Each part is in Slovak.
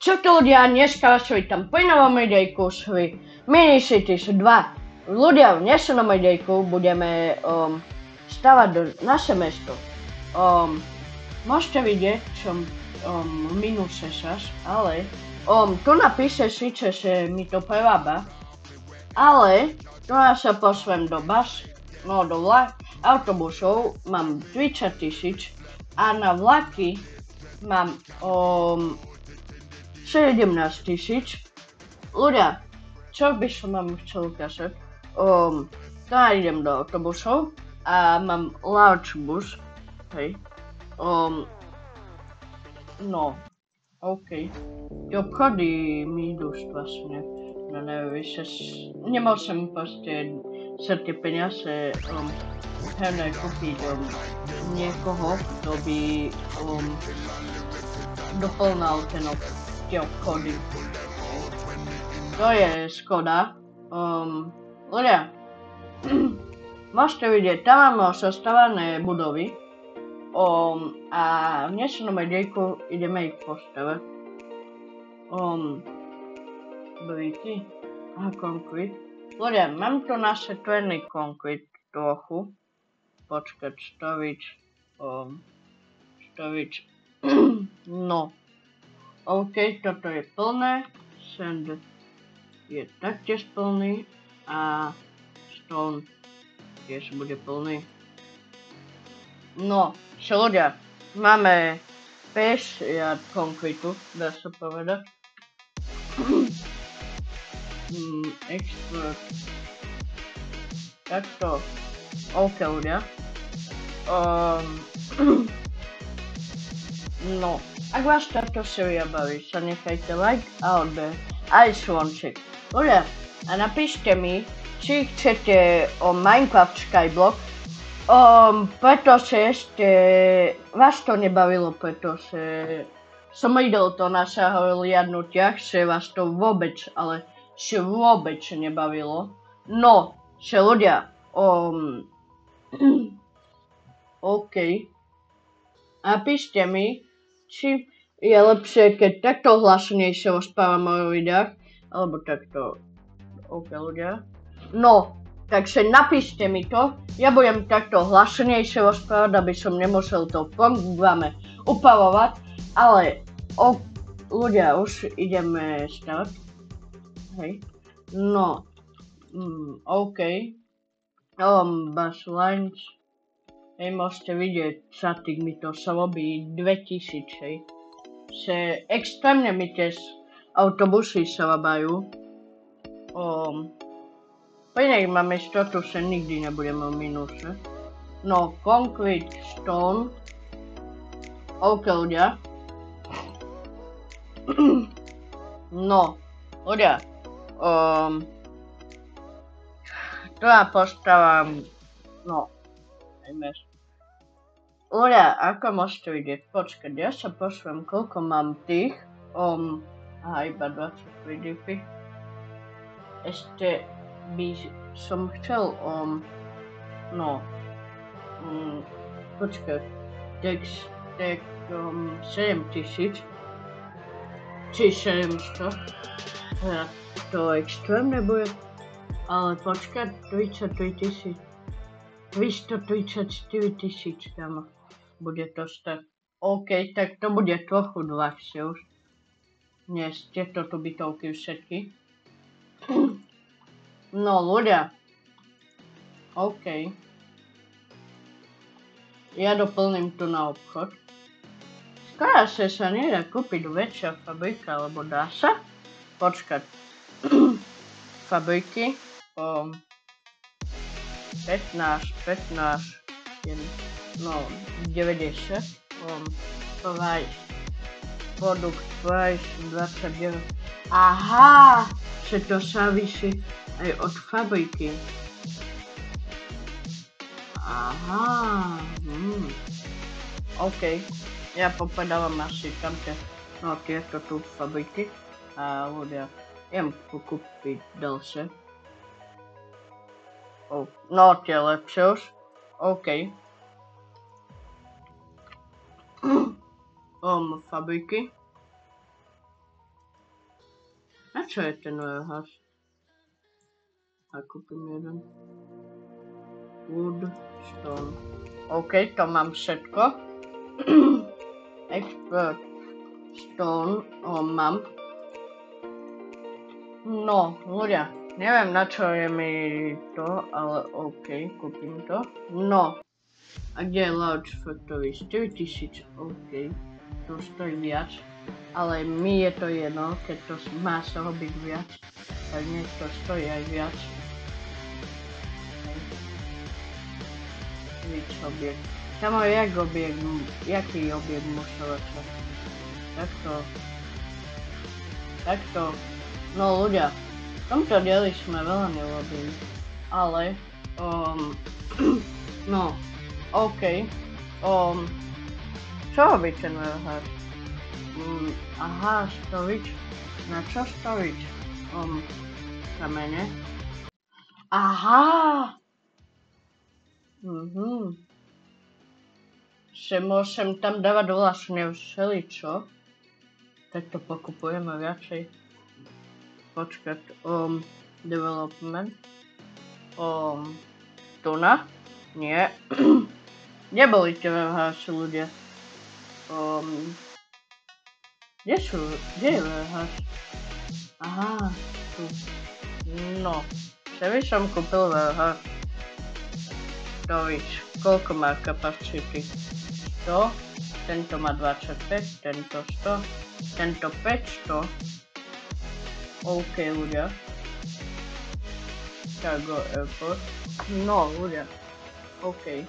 Čo to ľudia, dneska vás vítam po novom videjku z hry Mini-Cities 2. Ľudia, v dnešnom videjku budeme stavať naše mesto. Môžete vidieť, čo v minuse šaš, ale tu napíše síce, že mi to prerába, ale tu sa pošlem do autobusov mám 30 000 a na vlaky mám 17 000. Ľudia, čo by som vám chcel ukázať? Idem do autobusov a mám large bus, hej. No, OK. Tie obchody mi idú vlastne na nervy, nemôžem proste sa tie peniaze herne kúpiť niekoho, kto by doplnal tie obchody. To je škoda. Ľudia, môžete vidieť, tam mám zostavané budovy a v dnešnom videjku ideme ich postavať. Briky a konkrét. Ľudia, mám tu nasetvený konkrét trochu. Počkať, staviť. No. OK, toto je plné. Sand je taktiež plný a stone tiež bude plný. No, čo ľudia, máme 50 konkrétu, dá sa povedať. Expert. Takto. OK ľudia. No, ak vás táto séria baví, sa nechajte like a odber aj zvonček. Ľudia, a napíšte mi, či chcete Minecraft Skyblock, pretože vás to nebavilo, pretože som videl to na hliadnutiach, že vás to vôbec nebavilo. No, že ľudia, OK. Napíšte mi, či je lepšie, keď takto hlasnejšie rozprávam o videách, alebo takto. OK ľudia. No, takže napíšte mi to, ja budem takto hlasnejšie rozprávať, aby som nemusel to v programe upravovať, ale ľudia, už ideme stavať. Hej. No, OK. Bass lines. Hej, môžete vidieť, za tých mi to sa robí 2000, hej. Že extrémne mi tie autobusy sa rábajú. Pojď mám istotu, že nikdy nebudeme v minuse. No, concrete stone. OK ľudia. No, ľudia. Tu ja postavám, no, najmä. Ľudia, ako môžete vidieť, počkať, ja sa pošlem, koľko mám tých, iba 23 dp. Ešte by som chcel, počkať, tak 7000, či 700, to extrémne bude, ale počkať, 33 000, 334 000 tam bude to stať. OK, tak to bude trochu dlhšie už. Dnes tieto tu bytovky všetky. No ľudia. OK. Ja doplním tu na obchod. Skoro sa nedá kúpiť väčšia fabrika, alebo dá sa? Počkať. Fabriky. 15, 90, price, produkt, price, 29. Aha, že to závisí aj od fabriky. Aha, OK, ja popadávam asi tam tieto tu fabriky a ľudia, idem kúpiť ďalšie. No, tie lepšie už. OK. Fabriky. Na čo je ten váhač? A kúpim jeden. Wood, stone. OK, to mám všetko. Expert stone, mám. No, ľudia, neviem na čo je mi to, ale OK, kúpim to. No, a kde je Large Factory? 4000, OK, to stojí viac. Ale mi je to jedno, keď to má sa ho byť viac, tak nech to stojí aj viac. Víc objekt. Samo, jaký objekt musel začať? Takto. No ľudia, v tomto dieli sme veľa neurobili, ale, no, OK, čo robí ten váhač? Aha, storage, na čo storage? Kamene. Aha! Že môžem tam dávať vlastne všeličo. Tak to pokupujeme viacej. Počkať, development. Tuna? Nie. Kde boli tie váhače, ľudia? Kde je váhač? Aha, tu. No, že by som kúpil váhač. Storage, koľko má capacity? 100, tento má 25, tento 100, tento 500. OK, ľudia. Cargo airport. No, ľudia. OK.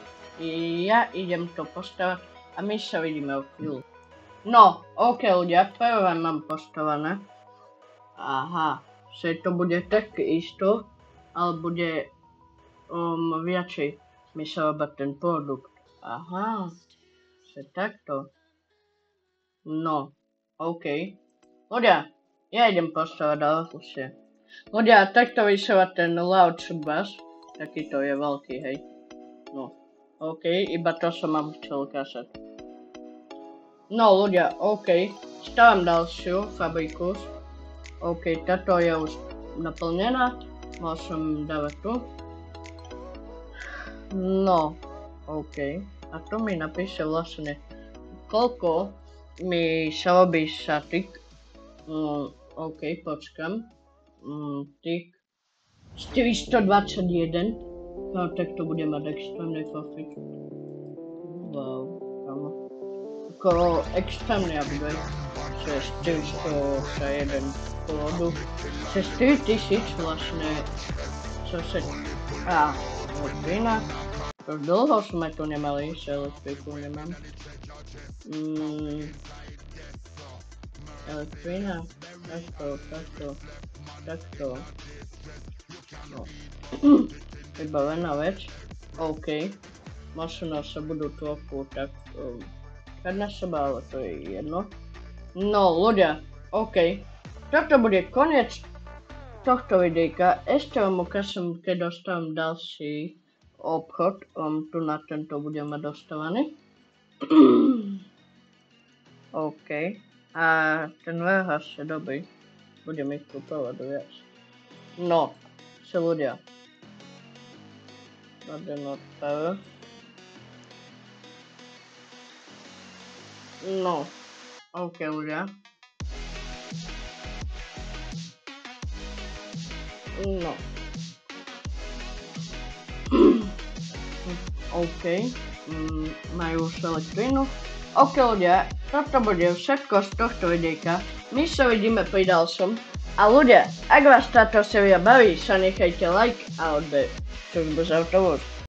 Ja idem to postavať a my sa vidíme o chvíľu. No, OK, ľudia, prvé mám postavené. Aha, že to bude tak isto, ale bude viacej mi sa robať ten produkt. Aha, že takto. No, OK. Ľudia, ja idem postavať ďalšie. Ľudia, takto vysiela ten large bus. Takýto je veľký, hej. No, OK, iba to som vám chcel ukázať. No ľudia, OK. Stavám ďalšiu fabriku. OK, táto je už naplnená. Môžem dávať tu. No, OK. A to mi napíše vlastne, koľko mi sa robí statik. OK, počkam. Tik 421. No tak to bude mať extrémny profit. Wow, kamo. Ako extrémny upgrade. Že 401 pôvodu. Že 4000 vlastne. Čo sa... elektrina. Už dlho sme tu nemali, že elektriku nemám. Elektrina. Takto. No. Vybavená vec. OK. Možno sa budú trochu tak... na seba, ale to je jedno. No, ľudia. OK. Toto bude koniec tohto videjka. Ešte vám ukážem, keď dostanem ďalší obchod. Tu na tento budem mať dostávaný. OK. A ten váhač je dobrý. Budem ich kúpovať viac. No, čo ľudia. Not power. No, OK ľudia. No. OK. Majú už elektrínu. OK ľudia, toto bude všetko z tohto videjka. My sa vidíme pri ďalšom. A ľudia, ak vás táto séria baví, sa nechajte like a odber. Čo by bol za autobus.